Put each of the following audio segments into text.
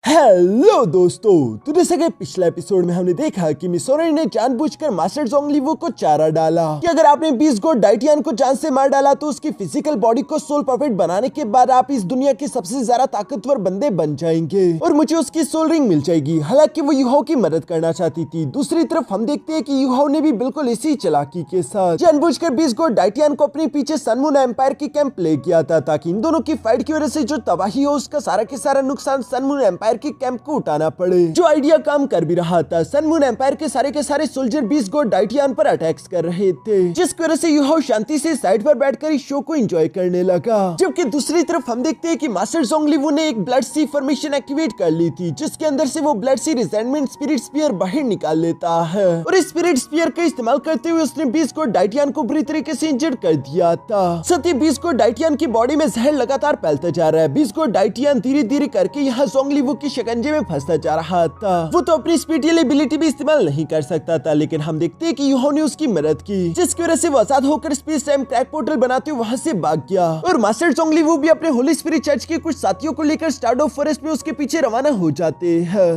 Hello दोस्तों, तो जैसे कि पिछले एपिसोड में हमने देखा कि मिस ऑरेंज ने जानबूझकर मास्टर जोंगलीवू को चारा डाला कि अगर आपने बीस गोट डाइटियन को जान से मार डाला तो उसकी फिजिकल बॉडी को सोल परफेक्ट बनाने के बाद आप इस दुनिया के सबसे ज्यादा ताकतवर बंदे बन जाएंगे और मुझे उसकी सोल रिंग मिल जाएगी। हालांकि वो यूहाओ की मदद करना चाहती थी। दूसरी तरफ हम देखते हैं कि यूहाओ ने भी बिल्कुल इसी चालाकी के साथ जानबूझकर बीस गोट डाइटियन को अपने पीछे सन मून एम्पायर की कैंप ले गया था ताकि इन दोनों की फाइट की वजह से जो तबाही हो उसका सारा के सारा नुकसान सन मून एम्पायर की कैंप को उठाना पड़े। जो आइडिया काम कर भी रहा था, सन मून एम्पायर के सारे सोल्जर 20 गोट डाइटियन पर अटैक्स कर रहे थे, जिसकी वजह से यूहाओ शांति से साइड पर बैठकर इस शो को एंजॉय करने लगा। जबकि दूसरी तरफ हम देखते हैं कि मास्टर जोंगलीवू ने एक ब्लड सी फॉर्मेशन एक्टिवेट कर ली थी, जिसके अंदर से वो ब्लड सी रिजेंटमेंट स्पिरिट स्पीयर बाहर निकाल लेता है और इस स्पिरिट स्पीयर का इस्तेमाल करते हुए उसने 20 गोट डाइटियन को बुरी तरीके से इंजर्ड कर दिया था। साथ ही 20 गोट डाइटियन की बॉडी में जहर लगातार फैलता जा रहा है। 20 गोट डाइटियन धीरे धीरे करके यहाँ जोंगलीवू की शिकंजे में फंसता जा रहा था। वो तो अपनी स्पिरिचुअल एबिलिटी भी इस्तेमाल नहीं कर सकता था, लेकिन हम देखते हैं कि यूहाओ ने उसकी मदद की, जिसकी वजह से वो आजाद होकर स्पेस टाइम क्रैक पोर्टल बनाते हुए वहां से भाग गया। और मास्टर जोंगलीवू भी अपने होली स्पिरिट चर्च के कुछ साथियों को लेकर स्टारडो फॉरेस्ट में उसके पीछे रवाना हो जाते हैं।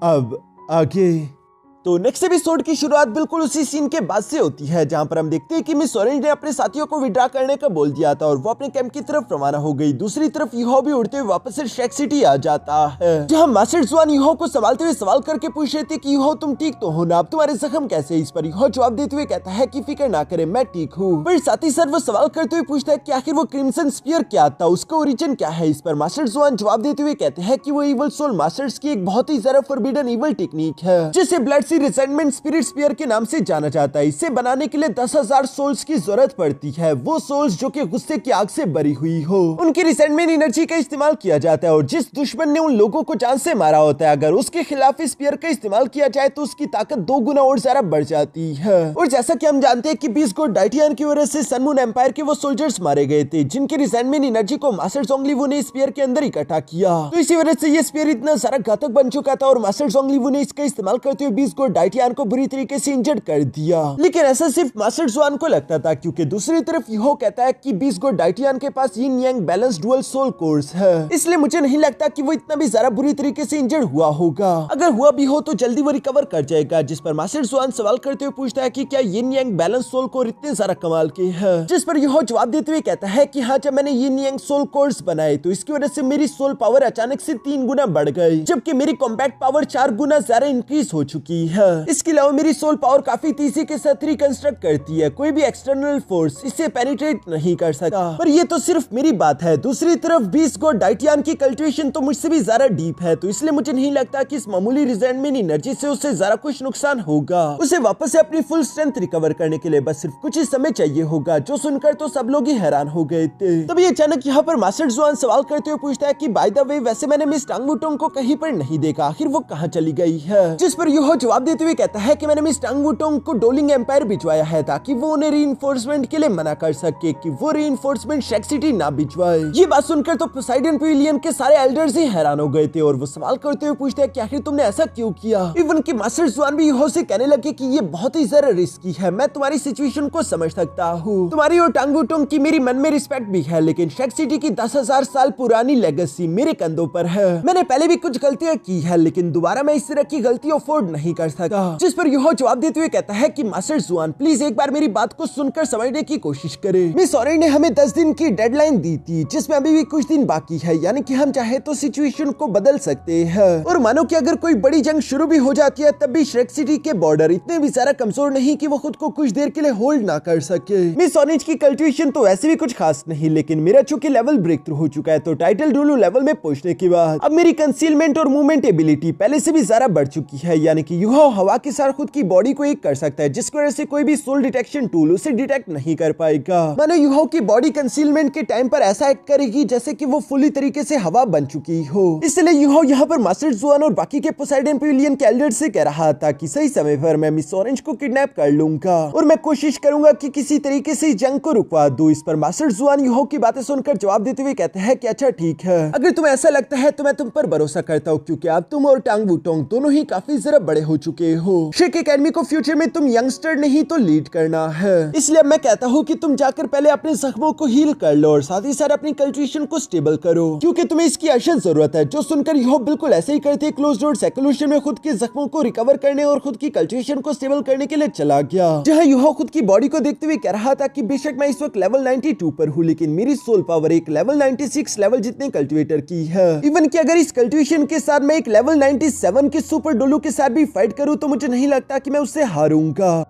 अब आगे तो नेक्स्ट एपिसोड की शुरुआत बिल्कुल उसी सीन के बाद से होती है, जहां पर हम देखते हैं कि मिस ऑरेंज ने अपने साथियों को विड्रॉ करने का बोल दिया था और वो अपने कैंप की तरफ रवाना हो गई। दूसरी तरफ यूहाओ भी उड़ते हुए वापस से शेक सिटी आ जाता है, जहां मास्टर जुआन यूहाओ को संभालते हुए सवाल करके पूछ रहे थे कि यूहाओ तुम ठीक तो हो ना, अब तुम्हारे जख्म कैसे। इस पर यूहाओ जवाब देते हुए कहता है कि फिक्र ना करे, मैं ठीक हूँ। पर साथ ही साथ वो सवाल करते हुए पूछता है कि आखिर वो क्रिम्सन स्पीयर क्या था, उसका ओरिजिन क्या है। इस पर मास्टर जुआन जवाब देते हुए कहते हैं कि वो इवल सोल मास्टर्स की एक बहुत ही ज्यादा फॉरबिडन इवल टेक्निक है, जिसे ब्लड सी रिसेंटमेंट स्पिरिट स्पीयर के नाम से जाना जाता है। इसे बनाने के लिए 10,000 सोल्स की जरूरत पड़ती है। वो सोल्स जो कि गुस्से की आग से भरी हुई हो, उनकी रिसेंटमेंट एनर्जी का इस्तेमाल किया जाता है और जिस दुश्मन ने उन लोगों को जान से मारा होता है, अगर उसके खिलाफ स्पीयर का इस्तेमाल किया जाए तो उसकी ताकत 2 गुना और ज्यादा बढ़ जाती है। और जैसा कि हम जानते हैं कि 20 गोट डाइटियन की वजह से सन मून एम्पायर के वो सोल्जर्स मारे गए थे, जिनकी रिसेंटमेंट एनर्जी को मास्टर जोंगलीवू ने स्पीयर के अंदर इकट्ठा किया। तो इसी वजह से ये स्पीयर इतना सारा घातक बन चुका था और मास्टर जोंगलीवू ने इसका इस्तेमाल करते हुए 20 गोट डाइटियन को बुरी तरीके से इंजर्ड कर दिया। लेकिन ऐसा सिर्फ मास्टर जुआन को लगता था, क्योंकि दूसरी तरफ यूहाओ कहता है कि 20 गोट डाइटियन के पास यिन यांग बैलेंस डुअल सोल कोर्स है, इसलिए मुझे नहीं लगता कि वो इतना भी ज्यादा बुरी तरीके से इंजर्ड हुआ होगा। अगर हुआ भी हो तो जल्दी वो रिकवर कर जाएगा। जिस पर मास्टर जुआन सवाल करते हुए पूछता है कि क्या यिन यांग बैलेंस सोल कोर इतने ज्यादा कमाल के हैं। जिस पर यूहाओ जवाब देते हुए कहता है कि हाँ, जब मैंने यिन यांग सोल कोर्स बनाए तो इसकी वजह से मेरी सोल पावर अचानक से 3 गुना बढ़ गई, जबकि मेरी कॉम्पैक्ट पावर 4 गुना ज्यादा इंक्रीज हो चुकी है। इसके अलावा मेरी सोल पावर काफी तेजी के साथ रिकंस्ट्रक्ट करती है, कोई भी एक्सटर्नल फोर्स इसे पेनिट्रेट नहीं कर सकता। पर ये तो सिर्फ मेरी बात है। दूसरी तरफ 20 गोट डाइटियन की कल्टिवेशन तो मुझसे भी ज्यादा डीप है, तो इसलिए मुझे नहीं लगता कि इस मामूली रिजेंटमेंट एनर्जी से उससे ज्यादा कुछ नुकसान होगा। उसे वापस से अपनी फुल स्ट्रेंथ रिकवर करने के लिए बस सिर्फ कुछ ही समय चाहिए होगा। जो सुनकर तो सब लोग ही हैरान हो गए थे। तभी अचानक यहाँ पर मास्टर जुआन सवाल करते हुए पूछता है कि बाय द वे, वैसे मैंने मिस टांग वुटोंग को कहीं पर नहीं देखा, आखिर वो कहाँ चली गई है। जिस पर यूहाओ जवाब देते हुए कहता है कि मैंने मिस टांग वुटोंग को डोलिंग एम्पायर भिजवाया है ताकि वो उन्हें रीइंफोर्समेंट के लिए मना कर सके कि वो रीइंफोर्समेंट शेक सिटी ना भिजवाए। ये बात सुनकर तो पोसाइडन पेविलियन के सारे एल्डर्स ही हैरान हो गए थे और वो सवाल करते हुए पूछते हैं कि आखिर तुमने ऐसा क्यों किया। इवन कि मास्टर जुआन भी यूहाओ से कहने लगे कि ये बहुत ही ज्यादा रिस्की है, मैं तुम्हारी सिचुएशन को समझ सकता हूँ। तुम्हारी और टांग वुटोंग की मेरी मन में रिस्पेक्ट भी है, लेकिन शेक सिटी की 10,000 साल पुरानी लेगेसी मेरे कंधों पर है। मैंने पहले भी कुछ गलतियां की है, लेकिन दोबारा मैं इस तरह की गलती अफोर्ड नहीं कर सकता। जिस पर यूहाओ जवाब देते हुए कहता है कि मास्टर जुआन, प्लीज एक बार मेरी बात को सुनकर समझने की कोशिश करें। मिस ऑरेंज ने हमें 10 दिन की डेडलाइन दी थी, जिसमें अभी भी कुछ दिन बाकी है, यानी कि हम चाहे तो सिचुएशन को बदल सकते हैं। और मानो कि अगर कोई बड़ी जंग शुरू भी हो जाती है, तब भी शेक सिटी के बॉर्डर इतने भी सारा कमजोर नहीं कि वो खुद को कुछ देर के लिए होल्ड ना कर सके। मिस ऑरेंज की कल्टिवेशन तो वैसे भी कुछ खास नहीं, लेकिन मेरा चूंकि लेवल ब्रेक थ्रू हो चुका है, तो टाइटल डुलू लेवल में पहुंचने के बाद अब मेरी कंसीलमेंट और मूवमेंट एबिलिटी पहले से भी ज्यादा बढ़ चुकी है, यानी कि यूहाओ हवा के साथ खुद की बॉडी को एक कर सकता है, जिसकी वजह से कोई भी सोल डिटेक्शन टूल उसे डिटेक्ट नहीं कर पाएगा। मानो यूहाओ की बॉडी कंसीलमेंट के टाइम पर ऐसा एक्ट करेगी जैसे कि वो फुली तरीके से हवा बन चुकी हो। इसलिए यूहाओ यहाँ पर मास्टर जुआन और बाकी के पोसाइडन पेविलियन के एल्डर से कह रहा था कि सही समय पर मैं मिस ऑरेंज को किडनैप कर लूंगा और मैं कोशिश करूंगा कि किसी तरीके से इस जंग को रुकवा दूं। इस पर मास्टर जुआन यूहाओ की बातें सुनकर जवाब देते हुए कहते हैं कि अच्छा ठीक है, अगर तुम्हें ऐसा लगता है तो मैं तुम पर भरोसा करता हूँ, क्योंकि अब तुम और टांग वुटोंग दोनों ही काफी ज्यादा बड़े हो चुके हो। शेक एकेडमी को फ्यूचर में तुम यंगस्टर नहीं तो लीड करना है, इसलिए मैं कहता हूँ कि तुम जाकर पहले अपने जख्मों को हील कर लो और साथ ही साथ अपनी कल्टिवेशन को स्टेबल करो, क्योंकि तुम्हें इसकी अशद जरूरत है। जो सुनकर यूहोप बिल्कुल ऐसे ही करते क्लोज डोर सेक्लूशन में खुद के जख्मों को रिकवर करने और खुद की कल्टिवेशन को स्टेबल करने के लिए चला गया, जहाँ यूहोप खुद की बॉडी को देखते हुए कह रहा था कि बेशक मैं इस वक्त लेवल 92 पर हूँ, लेकिन मेरी सोल पावर एक लेवल 96 लेवल जितने कल्टिवेटर की है। इवन कि अगर इस कल्टिवेशन के साथ मैं एक लेवल 97 के सुपर डोलू के साथ भी फाइट करूं तो मुझे नहीं लगता कि मैं उससे हारूंगा।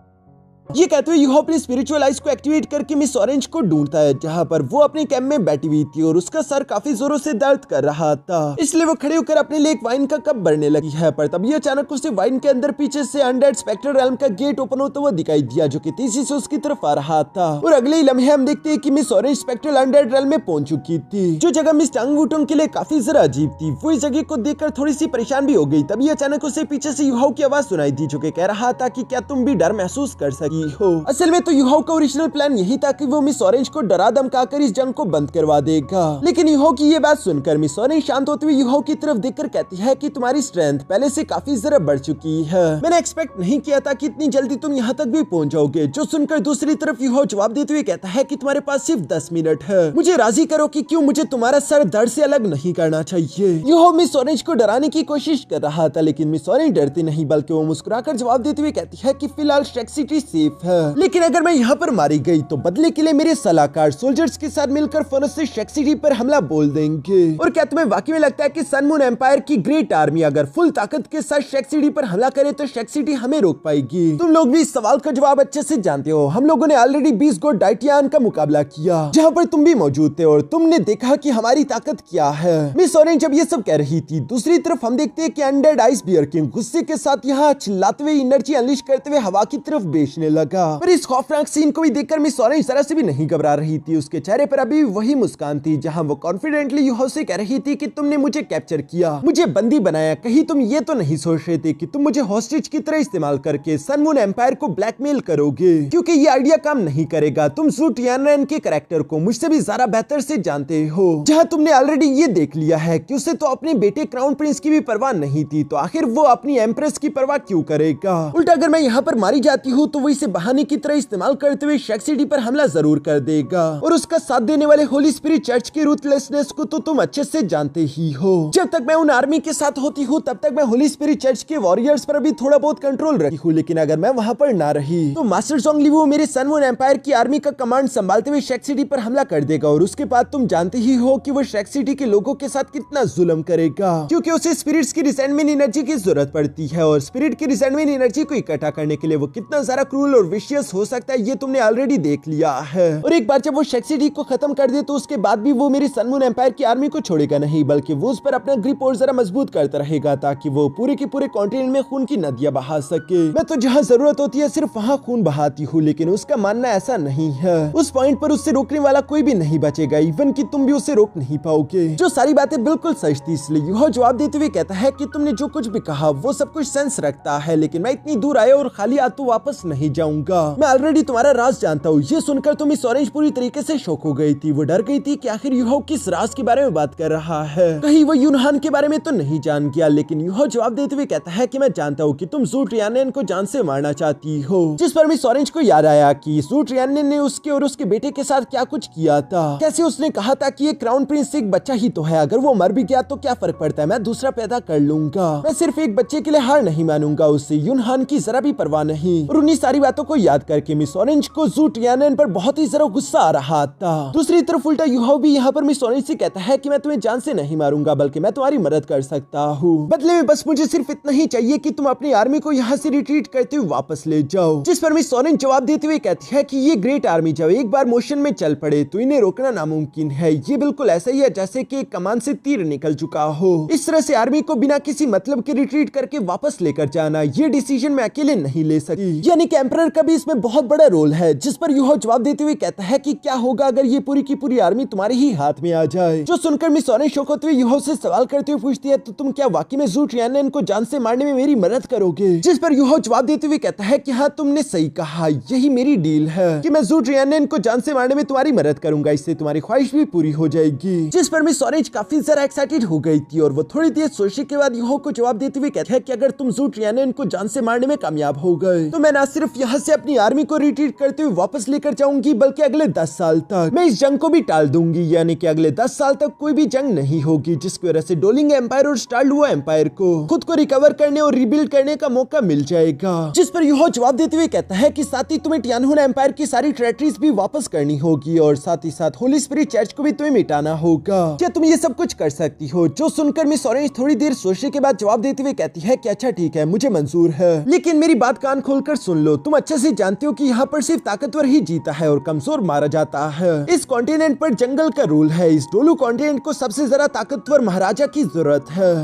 ये कहते हुए यूहोप अपनी स्पिरिचुअल आइज को एक्टिवेट करके मिस ऑरेंज को ढूंढता है, जहाँ पर वो अपने कैंप में बैठी हुई थी और उसका सर काफी जोरों से दर्द कर रहा था, इसलिए वो खड़े होकर अपने लिए एक वाइन का कप भरने लगी है। पर तभी अचानक उसे वाइन के अंदर पीछे से अनडेड स्पेक्टर रेल्म का गेट ओपन होता हुआ दिखाई दिया, जो कि तेजी से उसकी तरफ आ रहा था। और अगले ही लम्हे हम देखते हैं कि miss orange spectral undead realm में पहुंच चुकी थी, जो जगह मिस टांग वुटोंग के लिए काफी जरा अजीब थी। वो इस जगह को देखकर थोड़ी सी परेशान भी हो गई। तभी अचानक उसे पीछे से यूहोप की आवाज सुनाई दी, जो कि कह रहा था कि क्या तुम भी डर महसूस कर सकी हो। असल तो यूहोप का ओरिजिनल प्लान यही था कि वो मिस ऑरेंज को डरा धमकाकर इस जंग को बंद करवा देगा, लेकिन यूहोप की ये बात सुनकर मिस ऑरेंज शांत होते हुए यूहोप की तरफ देखकर कहती है कि तुम्हारी स्ट्रेंथ पहले से काफी जरा बढ़ चुकी है। मैंने एक्सपेक्ट नहीं किया था कि इतनी जल्दी तुम यहाँ तक भी पहुँच जाओगे। जो सुनकर दूसरी तरफ यूहोप जवाब देते हुए कहता है कि तुम्हारे पास सिर्फ 10 मिनट है, मुझे राजी करो कि क्यों मुझे तुम्हारा सर दर्द से अलग नहीं करना चाहिए। यूहोप मिस ऑरेंज को डराने की कोशिश कर रहा था, लेकिन मिस ऑरेंज डरती नहीं बल्कि वो मुस्कुराकर जवाब देते हुए कहती है कि फिलहाल शेक सिटी सेफ है, लेकिन अगर मैं यहाँ पर मारी गई तो बदले के लिए मेरे सलाहकार सोल्जर्स के साथ मिलकर फनस से शेक सिटी पर हमला बोल देंगे। और क्या तुम्हें वाकई में लगता है कि सन मून एम्पायर की ग्रेट आर्मी अगर फुल ताकत के साथ शेक सिटी पर हमला करे तो शेक सिटी हमें रोक पाएगी? तुम लोग भी इस सवाल का जवाब अच्छे से जानते हो। हम लोगों ने ऑलरेडी 20 गॉड डाइटियन का मुकाबला किया, जहाँ पर तुम भी मौजूद थे और तुमने देखा कि हमारी ताकत क्या है। मिस ऑरेंज जब ये सब कह रही थी, दूसरी तरफ हम देखते हैं कि अनडेड आइस बियर किंग गुस्से के साथ यहाँ चिल्लाते हुए एनर्जी अनलिश करते हुए हवा की तरफ बेचने लगा। पर इस खौफनाक सीन को भी देखकर मिस ऑरेंज जरा से भी नहीं घबरा रही थी। उसके चेहरे पर अभी वही मुस्कान थी, जहां वो कॉन्फिडेंटली यूहोप से कह रही थी कि तुमने मुझे कैप्चर किया, मुझे बंदी बनाया, कहीं तुम ये तो नहीं सोच रहे थे कि तुम मुझे हॉस्टेज की तरह इस्तेमाल करके सन मून एम्पायर को ब्लैकमेल करोगे? क्योंकि ये आइडिया काम नहीं करेगा। तुम ज़ू टियानरेन के कैरेक्टर को मुझसे भी ज्यादा बेहतर से जानते हो, जहां तुमने ऑलरेडी ये देख लिया है कि उसे तो अपने बेटे क्राउन प्रिंस की भी परवाह नहीं थी, तो आखिर वो अपनी एम्प्रेस की परवाह क्यों करेगा? उल्टा अगर मैं यहाँ पर मारी जाती हूँ तो वो इसे बहाने की तरह इस्तेमाल करते हुए शेक सिटी पर हमला जरूर कर देगा। और उसका साथ देने वाले होली स्पिरिट चर्च की रूथलेसनेस को तो तुम अच्छे से जानते ही हो। जब तक मैं उन आर्मी के साथ होती हूँ तब तक मैं होली स्पिरिट चर्च के वॉरियर्स पर भी थोड़ा बहुत कंट्रोल रखती हूँ, लेकिन अगर मैं वहाँ पर ना रही तो मास्टर ज़ोंगलीवू मेरे सन मून एम्पायर की आर्मी का कमांड संभालते हुए शेक सिटी पर हमला कर देगा। और उसके बाद तुम जानते ही हो कि वो शेक सिटी के लोगों के साथ कितना जुल्म करेगा, क्योंकि उसे स्पिरिट्स की रिसेंटमेंट एनर्जी की जरूरत पड़ती है और स्पिरिट की रिसेंटमेंट एनर्जी को इकट्ठा करने के लिए वो कितना ज्यादा क्रूल और विशियस हो सकता है ये तुमने ऑलरेडी देख लिया है। और एक बार जब वो शेक सिटी को खत्म कर दे तो उसके बाद भी वो मेरी सन मून एम्पायर की आर्मी को छोड़ेगा नहीं, बल्कि वो उस पर अपना ग्रिप और जरा मजबूत करता रहेगा ताकि वो पूरे के पूरे कॉन्टिनेंट में खून की नदियां बहा सके। मैं तो जहाँ जरूरत होती है सिर्फ वहाँ खून बहाती हूँ, लेकिन उसका मानना ऐसा नहीं है। उस पॉइंट पर उससे रोकने वाला कोई भी नहीं बचेगा, इवन कि तुम भी उसे रोक नहीं पाओगे। जो सारी बातें बिल्कुल सच थी, इसलिए यूहोप जवाब देते हुए कहता है कि तुमने जो कुछ भी कहा वो सब कुछ सेंस रखता है, लेकिन मैं इतनी दूर आया और खाली हाथ तो वापस नहीं जाऊंगा। मैं ऑलरेडी तुम्हारा राज जानता हूँ। ये सुनकर तुम इस ऑरेंज पूरी तरीके से शॉक हो गई थी। वो डर गई थी कि आखिर यूहोप किस राज के बारे में बात कर रहा है, कहीं वो यूनहान के बारे में तो नहीं जान गया। लेकिन यूहोप जवाब देते हुए कहता है कि मैं जानता हूँ कि तुम ज़ू टियानरेन को जान से मारना चाहती हो। जिस पर मिस ऑरेंज को याद आया कि ज़ू टियानरेन ने उसके और उसके बेटे के साथ क्या कुछ किया था। कैसे उसने कहा था कि ये क्राउन प्रिंस एक बच्चा ही तो है, अगर वो मर भी गया तो क्या फर्क पड़ता है, मैं दूसरा पैदा कर लूंगा। मैं सिर्फ एक बच्चे के लिए हार नहीं मानूंगा, उससे यूनहान की जरा भी परवाह नहीं। और उन्हीं सारी बातों को याद करके मिस ऑरेंज को ज़ू टियानरेन पर बहुत ही जरा गुस्सा आ रहा था। दूसरी तरफ उल्टा यूहोप भी यहाँ पर मिस ऑरेंज से कहता है कि मैं तुम्हें जान से नहीं मारूंगा, बल्कि मैं तुम्हारी मदद कर सकता हूँ। बदले में बस मुझे सिर्फ इतना ही चाहिए कि तुम अपनी आर्मी को यहाँ से रिट्रीट करते हुए वापस ले जाओ। जिस पर मिस ऑरेंज जवाब देते हुए कहती है कि ये ग्रेट आर्मी जब एक बार मोशन में चल पड़े तो इन्हें रोकना नामुमकिन है। ये बिल्कुल ऐसा ही है जैसे कि कमान से तीर निकल चुका हो। इस तरह से आर्मी को बिना किसी मतलब के रिट्रीट करके वापस लेकर जाना, ये डिसीजन मैं अकेले नहीं ले सकती। यानी कि एम्परर एम्परर का भी इसमें बहुत बड़ा रोल है, जिस पर यूहो जवाब देते हुए कहता है कि क्या होगा अगर ये पूरी की पूरी आर्मी तुम्हारे ही हाथ में आ जाए। जो सुनकर मिस ऑरेंज शॉक होते हुए यूहो से सवाल करते हुए पूछती है, तो तुम क्या वाकई में ज़ू ट्रियनन को जान से मारने में मेरी मदद करोगे? जिस पर यूहो जवाब देते हुए कहता है कि हाँ, तुमने सही कहा, यही मेरी डील है कि मैं ज़ू ट्रियनन को जान से मारने में तुम्हारी मदद करूंगा, इससे तुम्हारी ख्वाहिश भी पूरी हो जाएगी। जिस पर मिस ऑरेंज काफी ज्यादा एक्साइटेड हो गई थी और वो थोड़ी देर सोचने के बाद यूहो को जवाब देते हुए कहता है कि अगर तुम ज़ू ट्रियनन को जान से मारने में कामयाब हो गए तो मैं न सिर्फ यहाँ से अपनी आर्मी को रिट्रीट करते हुए वापस लेकर जाऊंगी, बल्कि अगले 10 साल तक मैं इस जंग को भी टाल दूंगी, यानी कि अगले 10 साल तक कोई भी जंग नहीं होगी, जिसकी वजह से डोलिंग एम्पायर और स्टार लुओ एम्पायर को खुद को रिकवर करने और रिबिल्ड करने का मौका मिल जाएगा। जिस पर यूहो जवाब देते हुए कहता है कि साथ ही तुम्हें टियानहुन एम्पायर की सारी टेरिटरीज भी वापस करनी होगी और साथ ही साथ होली स्पिरिट चर्च को भी तुम्हें मिटाना होगा। क्या तुम ये सब कुछ कर सकती हो? जो सुनकर मिस ऑरेंज थोड़ी देर सोचने के बाद जवाब देते हुए कहती है कि अच्छा ठीक है, मुझे मंजूर है, लेकिन मेरी बात कान खोलकर सुन लो। तुम अच्छे से जानते हो कि यहाँ पर सिर्फ ताकतवर ही जीता है और कमजोर मारा जाता है। इस कॉन्टिनेंट पर जंगल का रूल है। इस डोलू कॉन्टिनेंट को सबसे ज्यादा ताकतवर महाराजा की जरूरत है।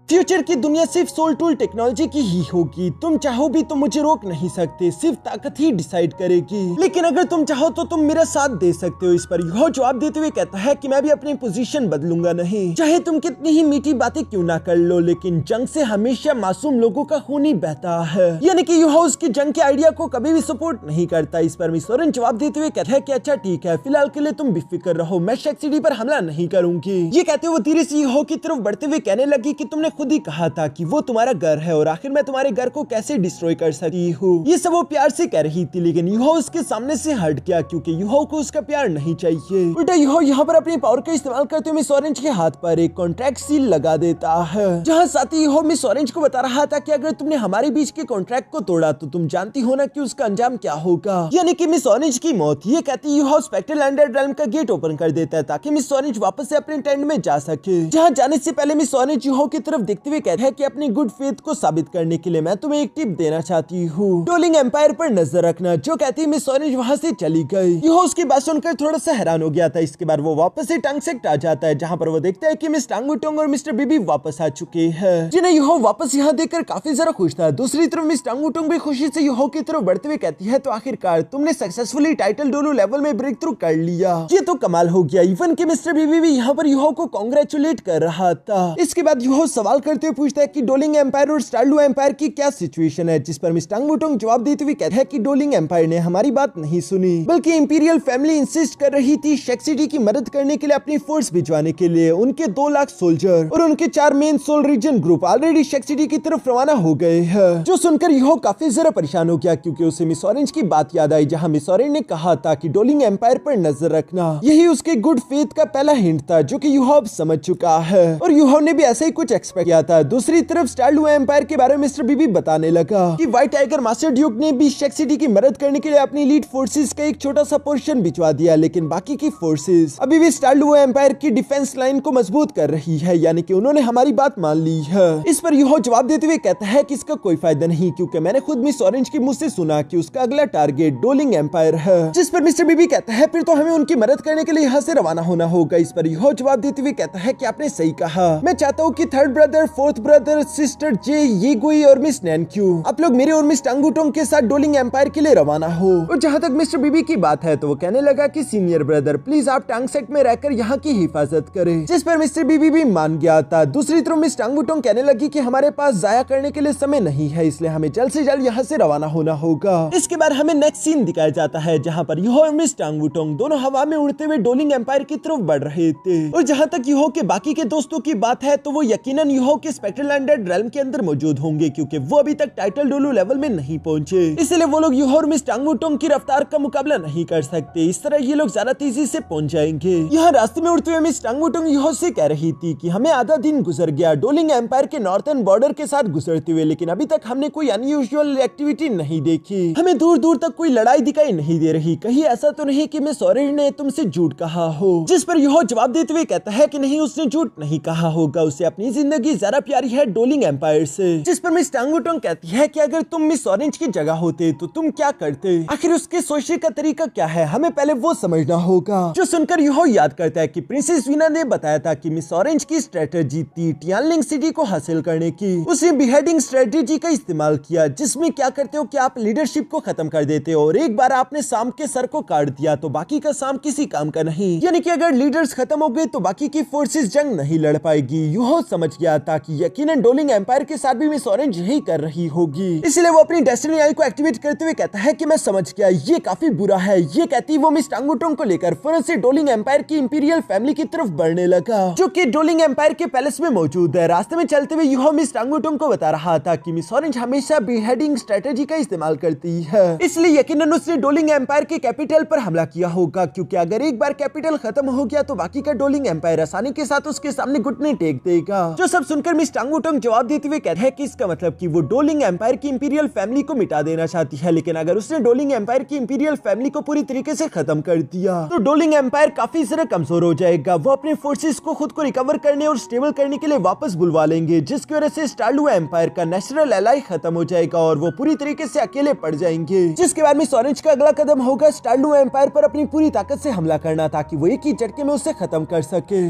फ्यूचर की दुनिया सिर्फ सोल टूल टेक्नोलॉजी की ही होगी। तुम चाहो भी तो मुझे रोक नहीं सकते, सिर्फ ताकत ही डिसाइड करेगी। लेकिन अगर तुम चाहो तो तुम मेरा साथ दे सकते हो। इस पर यूहो जवाब देते हुए कहता है कि मैं भी अपनी पोजीशन बदलूंगा नहीं, चाहे तुम कितनी ही मीठी बातें क्यों ना कर लो, लेकिन जंग से हमेशा मासूम लोगों का खून ही बहता है। यानी कि यूहो उसकी जंग के आइडिया को कभी भी सपोर्ट नहीं करता। इस पर मिस ऑरेंज जवाब देते हुए कहता है कि अच्छा ठीक है, फिलहाल के लिए तुम बेफिक्र रहो, मैं शेक सिटी पर हमला नहीं करूंगी। ये कहते हुए वो धीरे से यूहो की तरफ बढ़ते हुए कहने लगी कि तुमने खुद ही कहा था कि वो तुम्हारा घर है और आखिर मैं तुम्हारे घर को कैसे डिस्ट्रॉय कर सकती हूँ। ये सब वो प्यार से कह रही थी, लेकिन यूहो उसके सामने से हट गया क्योंकि यूहो को उसका प्यार नहीं चाहिए। उल्टा यूहो यहाँ पर अपनी पावर का इस्तेमाल करते हुए मिस ऑरेंज के हाथ पर एक कॉन्ट्रैक्ट सील लगा देता है, जहाँ साथ ही यूहो मिस ऑरेंज को बता रहा था कि अगर तुमने हमारे बीच के कॉन्ट्रैक्ट को तोड़ा तो तुम जानती हो ना कि उसका अंजाम क्या होगा, यानी कि मिस ऑरेंज की मौत। ये कहती यूहो स्पेक्ट्रल अंडरग्राउंड का गेट ओपन कर देता है ताकि मिस ऑरेंज वापस से अपने टेंट में जा सके। जहाँ जाने से पहले मिस ऑरेंज यूहो की तरफ देखते हुए कहता है कि अपनी गुड फेथ को साबित करने के लिए मैं तुम्हें एक टिप देना चाहती हूँ, डोलिंग एम्पायर पर नजर रखना। जो कहती मिस ऑरेंज वहाँ से चली गई। यूहो उसकी बात सुनकर थोड़ा सा हैरान हो गया था। इसके बाद वो वापस से टांग सेक्ट आ जाता है, जहाँ पर वो देखता है कि मिस टांगुटोंग और मिस्टर बीबी वापस आ चुके हैं, जिन्हें यूहो वापस यहाँ देखकर काफी ज्यादा खुश था। दूसरी तरफ मिस टांगुटोंग भी खुशी से यूहो की तरफ बढ़ते हुए कहती है, तो आखिरकार तुमने सक्सेसफुली टाइटल डोलू लेवल में ब्रेक थ्रू कर लिया, ये तो कमाल हो गया। इवन कि मिस्टर बीबी भी यहाँ पर यूहो को कांग्रेचुलेट कर रहा था। इसके बाद यूहो सवाल करते हुए पूछता है कि डोलिंग एम्पायर और स्टार लुओ एम्पायर की क्या सिचुएशन है, जिस पर मिस टांगुटोंग जवाब देते हुए कहता है कि डोलिंग एम्पायर ने हमारी बात नहीं सुनी, बल्कि इंपीरियल फैमिली इंसिस्ट कर रही थी शेक सिटी की मदद करने के लिए अपनी फोर्स भिजवाने के लिए। उनके 2 लाख सोल्जर और उनके 4 main soul region group already Shake City की तरफ रवाना हो गए हैं। जो सुनकर यूहो काफी ज्यादा परेशान हो गया क्योंकि उसे मिस ऑरेंज की बात याद आई, जहाँ मिस ऑरेंज ने कहा था कि डोलिंग एम्पायर पर नजर रखना। यही उसके गुड फेथ का पहला हिंट था, जो कि यूहो अब समझ चुका है और यूहो ने भी ऐसा ही कुछ एक्सपेक्ट किया था। दूसरी तरफ स्टार लुओ एम्पायर के बारे में मिस्टर बीबी बताने लगा कि व्हाइट टाइगर मास्टर ड्यूक ने भी शेक सिटी की मदद करने के लिए अपनी लीड फोर्सेस का एक छोटा सा पोर्शन भिजवा दिया, लेकिन बाकी की फोर्सेस अभी भी स्टार लुओ एम्पायर की डिफेंस लाइन को मजबूत कर रही है, यानी कि उन्होंने हमारी बात मान ली है। इस पर यूहो जवाब देते हुए कहता है कि इसका कोई फायदा नहीं, क्योंकि मैंने खुद मिस ऑरेंज के मुंह से सुना कि उसका अगला टारगेट डोलिंग एम्पायर है। जिस पर मिस्टर बीबी कहता है, फिर तो हमें उनकी मदद करने के लिए यहाँ से रवाना होना होगा। इस पर यूहो जवाब देते हुए कहता है कि आपने सही कहा, मैं चाहता हूँ कि third brother, fourth brother, sister J, येगुई और मिस नैनक्यू आप लोग मेरे और मिस टांगुटोंग के साथ डोलिंग एम्पायर के लिए रवाना हो। और जहाँ तक मिस्टर बीबी की बात है तो वो कहने लगा कि सीनियर ब्रदर प्लीज आप टांग सेक्ट में रहकर यहाँ की हिफाजत करें, जिस पर मिस्टर बीबी भी मान गया था। दूसरी तरफ मिस टांगुटोंग कहने लगी कि हमारे पास जाया करने के लिए समय नहीं है, इसलिए हमें जल्द से जल्द यहाँ से रवाना होना होगा। इसके बाद हमें नेक्स्ट सीन दिखाया जाता है, जहाँ पर यूहो और मिस टांगुटोंग दोनों हवा में उड़ते हुए डोलिंग एम्पायर की तरफ बढ़ रहे थे। और जहाँ तक यूहो के बाकी के दोस्तों की बात है तो वो यकीनन यूहो के स्पेक्ट्रल अंडरग्राउंड के अंदर मौजूद होंगे, क्योंकि वो अभी तक टाइटल डोलू लेवल में नहीं पहुंचे, इसलिए वो लोग यूहो और मिस टांगुटोंग की रफ्तार का मुकाबला नहीं कर सकते। इस तरह ये लोग ज्यादा तेजी से पहुंच जाएंगे। यहाँ रास्ते में उड़ते हुए मिस टांगुटोंग यूहो से कह रही थी कि हमें आधा दिन गुजर गया डोलिंग एम्पायर के नॉर्थर्न बॉर्डर के साथ गुजरते हुए, लेकिन अभी तक हमने कोई अनयूजुअल एक्टिविटी नहीं देखी। हमें दूर दूर तक कोई लड़ाई दिखाई नहीं दे रही। कहीं ऐसा तो नहीं कि मिस ऑरेंज ने तुमसे झूठ कहा हो? जिस पर यूहो जवाब देते हुए कहता है कि नहीं, उसने झूठ नहीं कहा होगा, उसे अपनी जिंदगी भी ज्यादा प्यारी है डोलिंग एम्पायर से, जिस पर मिस टांगुटोंग कहती है कि अगर तुम मिस ऑरेंज की जगह होते तो तुम क्या करते। आखिर उसके सोचने का तरीका क्या है, हमें पहले वो समझना होगा। जो सुनकर यूहो याद करता है कि प्रिंसेस वीना ने बताया था कि मिस ऑरेंज की स्ट्रेटेजी थी टियानलिंग सिटी को हासिल करने की। उसने बिहेडिंग स्ट्रेटेजी का इस्तेमाल किया, जिसमें क्या करते हो कि आप लीडरशिप को खत्म कर देते हो और एक बार आपने शाम के सर को काट दिया तो बाकी का शाम किसी काम का नहीं। यानी कि अगर लीडर्स खत्म हो गए तो बाकी की फोर्सेस जंग नहीं लड़ पाएगी। यूहो समझ गया था कि यकीनन डोलिंग एम्पायर के साथ भी मिस ऑरेंज यही कर रही होगी, इसलिए वो अपनी डेस्टिनी आई को एक्टिवेट करते हुए कहता है कि मैं समझ गया, ये काफी बुरा है। ये कहती वो मिस टांगुटोंग को लेकर फिर से डोलिंग एम्पायर की इंपीरियल फैमिली की तरफ बढ़ने लगा, जो कि डोलिंग एम्पायर के पैलेस में मौजूद है। रास्ते में चलते हुए यूहो मिस टांगुटोंग को बता रहा था कि मिस ऑरेंज हमेशा बिहेडिंग स्ट्रेटेजी का इस्तेमाल करती है, इसलिए यकीनन उसने डोलिंग एम्पायर के कैपिटल पर हमला किया होगा, क्योंकि अगर एक बार कैपिटल खत्म हो गया तो बाकी का डोलिंग एम्पायर आसानी के साथ उसके सामने घुटने टेक देगा। जो सब सुनकर मिस टांगुटोंग जवाब देते हुए कहते हैं कि इसका मतलब कि वो डोलिंग एम्पायर की इंपीरियल फैमिली को मिटा देना चाहती है, लेकिन अगर उसने डोलिंग एम्पायर की इंपीरियल फैमिली को पूरी तरीके से खत्म कर दिया तो डोलिंग एम्पायर काफी ज्यादा कमजोर हो जाएगा। वो अपने फोर्सेस को खुद को रिकवर करने और स्टेबल करने के लिए वापस बुलवा लेंगे, जिसकी वजह से स्टारलू एम्पायर का नेचुरल एलाई खत्म हो जाएगा और वो पूरी तरीके से अकेले पड़ जाएंगे। जिसके बाद मिस ऑरेंज का अगला कदम होगा स्टारलू एम्पायर पर अपनी पूरी ताकत से हमला करना, ताकि वो एक ही झटके में उसे खत्म कर सके।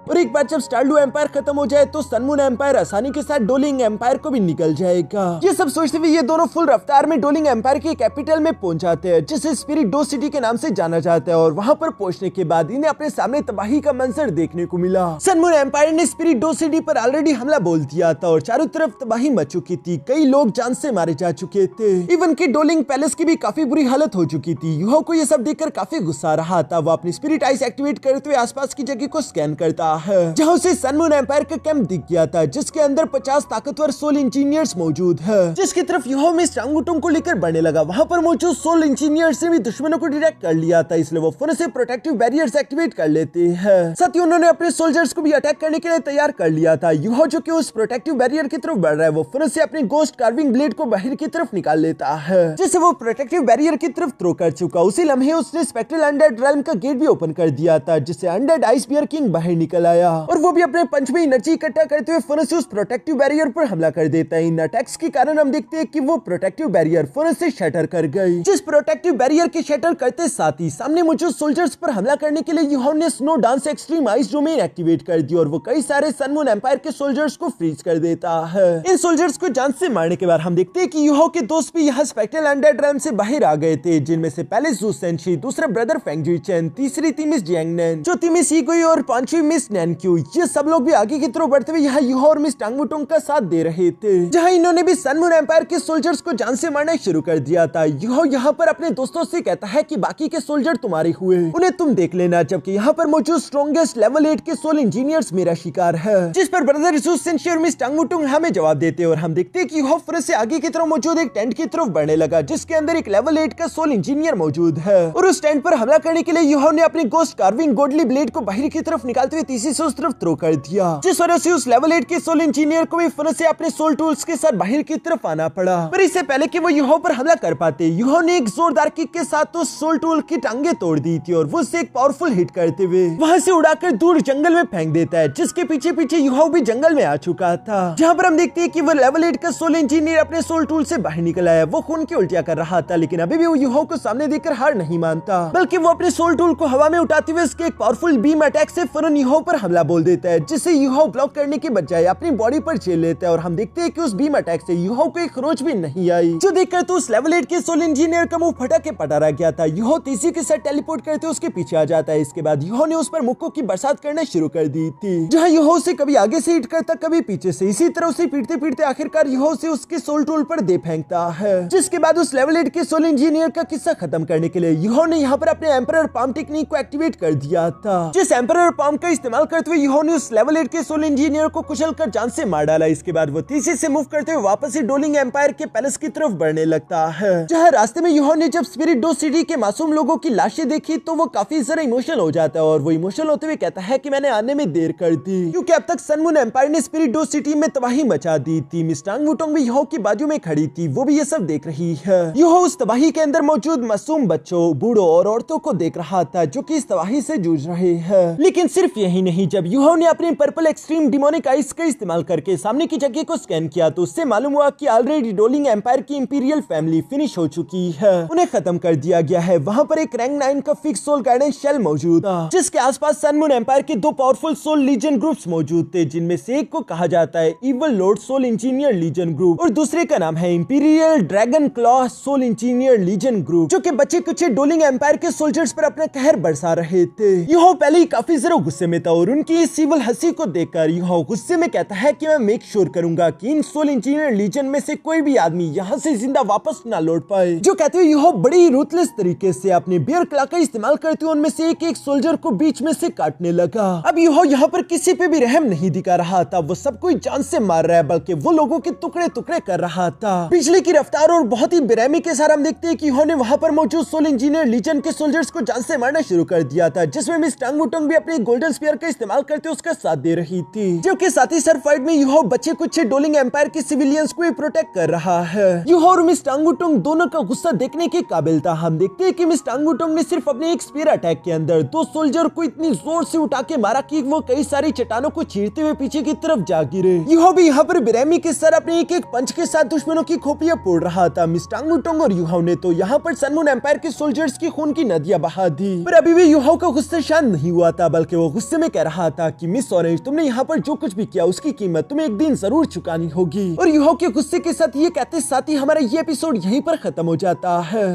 और एक बार जब स्टारलू एम्पायर खत्म हो जाए तो सनमून एम्पायर आसानी के साथ डोलिंग एम्पायर को भी निकल जाएगा। ये सब सोचते हुए ये दोनों फुल रफ्तार में डोलिंग एम्पायर के कैपिटल में पहुंच जाते हैं, जिसे स्पिरिट डो सिटी के नाम से जाना जाता है। और वहां पर पहुंचने के बाद इन्हें अपने सामने तबाही का मंजर देखने को मिला। सनमून एम्पायर ने स्पिरिट डो सिटी पर ऑलरेडी हमला बोल दिया था और चारों तरफ तबाही मच चुकी थी। कई लोग जान से मारे जा चुके थे, इवन की डोलिंग पैलेस की भी काफी बुरी हालत हो चुकी थी। यूहो को ये सब देखकर काफी गुस्सा आ रहा था। वो अपनी स्पिरिट आइस एक्टिवेट करते हुए आसपास की जगह को स्कैन करता है, जहाँ उसे सनमून एम्पायर का कैंप दिख गया था, जिसके अंदर 50 ताकतवर सोल इंजीनियर्स मौजूद है, जिसकी तरफ यूहो मिस टांगुटोंग को लेकर बढ़ने लगा। वहां पर मौजूद सोल इंजीनियर्स ने भी दुश्मनों को डिटेक्ट कर लिया था, इसलिए वो फिर से प्रोटेक्टिव बैरियर्स एक्टिवेट कर लेते हैं। साथ ही उन्होंने अपने सोल्जर्स को भी अटैक करने के लिए तैयार कर लिया था। यूहो जो कि उस प्रोटेक्टिव बैरियर की तरफ बढ़ रहा है, वो फिर से अपने गोस्ट कार्विंग ब्लेड को बाहर की तरफ निकाल लेता है, जिसे वो प्रोटेक्टिव बैरियर की तरफ थ्रो कर चुका। उसी लम्हे उसने स्पेक्ट्रल अनडेड रेल्म का गेट भी ओपन कर दिया था, जिससे अनडेड आइस बियर किंग बाहर निकल आया और वो भी अपने पंच में एनर्जी इकट्ठा करते हुए फिर से उस प्रोटेक्टिव बैरियर पर हमला कर देता है। इन अटैक्स के कारण हम देखते हैं कि वो प्रोटेक्टिव बैरियर फिर से शटर कर गई, जिस प्रोटेक्टिव बैरियर के शटर करते साथ ही सामने मौजूद सोल्जर्स पर हमला करने के लिए यूहो ने snow dance extreme ice domain activate कर दी और वो कई सारे सनमून एम्पायर के सोल्जर्स को फ्रीज कर देता है। इन सोल्जर्स को जान से मारने के बाद हम देखते हैं कि यूहो के दोस्त भी यहाँ स्पेक्ट्रल अनडेड रेल्म से बाहर आ गए थे, जिनमें से पहले जू सेंशी, दूसरा ब्रदर फेंग जुइचेन, तीसरी थी मिस जियांगनेन, चौथी मिस ईगुई और पांचवी मिस नैनक्यू। ये सब लोग भी आगे की तरफ बढ़ते हुए यहाँ यूहो और मिस टांगुटोंग का साथ दे रहे थे, जहाँ इन्होंने भी सनमून एम्पायर के सोल्जर्स को जान से मारना शुरू कर दिया था। यूहो यहाँ पर अपने दोस्तों से कहता है कि बाकी के सोल्जर तुम्हारे हुए, उन्हें तुम देख लेना, जबकि यहाँ पर मौजूद स्ट्रॉन्गेस्ट लेवल 8 के सोल इंजीनियर्स मेरा शिकार है। जिस पर ब्रदर जू सेंशी और मिस टांगुटोंग हमें जवाब देते और हम देखते हैं कि यूहो फिर से आगे की तरफ मौजूद एक टेंट की तरफ बढ़ने लगा, जिसके अंदर एक लेवल 8 का सोल इंजीनियर मौजूद है। और उस टेंट पर हमला करने के लिए यूहो ने अपनी गोस्ट कार्विंग गोडली ब्लेड को बाहर की तरफ निकालते हुए तीसरी से उस तरफ थ्रो कर दिया, जिस वजह से उस लेवल 8 के सोल इंजीनियर को भी फिर से अपने सोल टूल्स के साथ बाहर की तरफ आना पड़ा। पर इससे पहले कि वो यूहो पर हमला कर पाते, यूहो ने एक जोरदार किक के साथ तो सोल टूल की टांगे तोड़ दी थी और वो उसे एक पावरफुल हिट करते हुए वहां से उड़ाकर दूर जंगल में फेंक देता है, जिसके पीछे पीछे यूहो भी जंगल में आ चुका था। जहां पर हम देखते हैं कि वो लेवल 8 का सोल इंजीनियर अपने सोल टूल से बाहर निकल आया। वो खून की उल्टियां कर रहा था, लेकिन अभी भी वो यूहो को सामने देखकर हार नहीं मानता, बल्कि वो अपने सोल टूल को हवा में उठाते हुए उसके एक पावरफुल बीम अटैक से फिर यूहो पर हमला बोल देता है, जिससे यूहो ब्लॉक करने के बजाय अपनी बॉडी पर झेल लेता है। और हम देखते हैं कि उस बीम अटैक से यूहो को एक खरोच भी नहीं आई, जो देखकर तो उस लेवल 8 के सोल इंजीनियर का मुंह फटा के पटा रह गया था। यूहो तीसरी के साथ टेलीपोर्ट करते उसके पीछे आ जाता है। इसके बाद यूहो ने उस पर मुक्कों की बरसात करना शुरू कर दी थी, जहां यूहो से कभी आगे से हिट करता, कभी पीछे से। इसी तरह उसे पीटते पीटते आखिरकार यूहो से उसके सोल टूल पर दे फेंकता है, जिसके बाद उस लेवल 8 के सोल इंजीनियर का किस्सा खत्म करने के लिए यूहो ने यहाँ पर अपने एम्परर पाम टेक्निक को एक्टिवेट कर दिया था, जिस एम्परर पाम का इस्तेमाल करते हुए यूहो ने उस लेवल 8 के सोल इंजीनियर को कुचल कर जान से मार डाला। इसके बाद वो तीसरी से मूव करते हुए वापस से डोलिंग एम्पायर के पैलेस की तरफ बढ़ने लगता है, जहाँ रास्ते में यूहो ने जब स्पिरिट डो सिटी के मासूम लोगों की लाशें देखी तो वो काफी ज्यादा इमोशनल हो जाता है और वो इमोशनल होते हुए कहता है कि मैंने आने में देर कर दी, क्योंकि अब तक सनमून एम्पायर ने स्पिरिट डो सिटी में तबाही मचा दी थी। मिस टांगुटोंग भी यूहो की बाजू में खड़ी थी, वो भी ये सब देख रही है। यूहो उस तबाही के अंदर मौजूद मासूम बच्चों, बूढ़ों और औरतों को देख रहा था, जो कि इस तबाही से जूझ रहे हैं। लेकिन सिर्फ यही नहीं, जब यूहो ने अपने पर्पल एक्सट्रीम डिमोनिक आइस का इस्तेमाल करके सामने की जगह को स्कैन किया तो उससे मालूम हुआ कि ऑलरेडी डोलिंग एम्पायर की इंपीरियल फैमिली फिनिश हो चुकी है, उन्हें खत्म कर दिया गया है। वहाँ पर एक रैंक 9 का फिक्स सोल गाइडेंस शेल मौजूद था, जिसके आसपास सन मून एम्पायर के 2 पावरफुल सोल लीजन ग्रुप्स मौजूद थे, जिनमें से एक को कहा जाता है Evil Lord Soul Engineer Legion Group और दूसरे का नाम है Imperial Dragon Claw Soul Engineer Legion Group, जो कि बचे कुछ डोलिंग एम्पायर के सोल्जर्स पर अपना कहर बरसा रहे थे। यूहो पहले ही काफी ज्यादा गुस्से में था और उनकी इस सिविल हंसी को देखकर यूहो गुस्से में कहता है कि मैं मेक श्योर करूंगा कि इन सोल इंजीनियर लीजन में से कोई भी आदमी यहाँ से जिंदा वापस ना लौट पाए। जो कहते हुए यूहो बड़ी रूथलेस तरीके से अपने बियर क्लॉ का इस्तेमाल करते हुए उनमें से एक सोल्जर को बीच में से काटने लगा। अब यूहो यहाँ पर किसी पे भी रहम नहीं दिखा रहा था, वो सबको जान से मार रहा है, बल्कि वो लोगों के टुकड़े टुकड़े कर रहा था। बिजली की रफ्तार और बहुत ही बेरहमी के साथ हम देखते हैं कि यूहो ने वहाँ पर मौजूद सोल इंजीनियर लीजन के सोल्जर्स को जान से मारना शुरू कर दिया था, जिसमें मिस टांग वुटोंग भी अपनी गोल्डन स्पीयर का इस्तेमाल करते उसका साथ दे रही थी, जो कि साथ ही सर फाइट में यूहो बच्चे कुछ डोलिंग एम्पायर के सिविलियंस को प्रोटेक्ट कर रहा है। यूहो और मिस टांग वुटोंग दोनों का गुस्सा देखने के काबिल था। हम देखते हैं कि मिस टांग वुटोंग ने सिर्फ अपने एक स्पीयर अटैक के अंदर 2 सोल्जर को इतनी जोर से उठा के मारा कि वो कई सारी चट्टानों को चीरते हुए पीछे की तरफ जा गिरे। यूहो भी यहाँ पर बेरहमी के सर अपने एक पंच के साथ दुश्मनों की खोपड़ियां फोड़ रहा था। मिस टांग वुटोंग और यूहो ने तो यहाँ पर सन मून एम्पायर के सोल्जर्स की खून की नदियां बहा दी, पर अभी भी यूहो का गुस्सा शांत नहीं हुआ था, बल्कि वो गुस्से में कह रहा था कि मिस ऑरेंज, तुमने यहाँ पर जो कुछ भी किया उसकी कीमत तुम्हें एक दिन जरूर चुकानी होगी। और यूहो के गुस्से के साथ ये कहते साथ ही हमारा ये एपिसोड यहीं पर खत्म हो जाता है।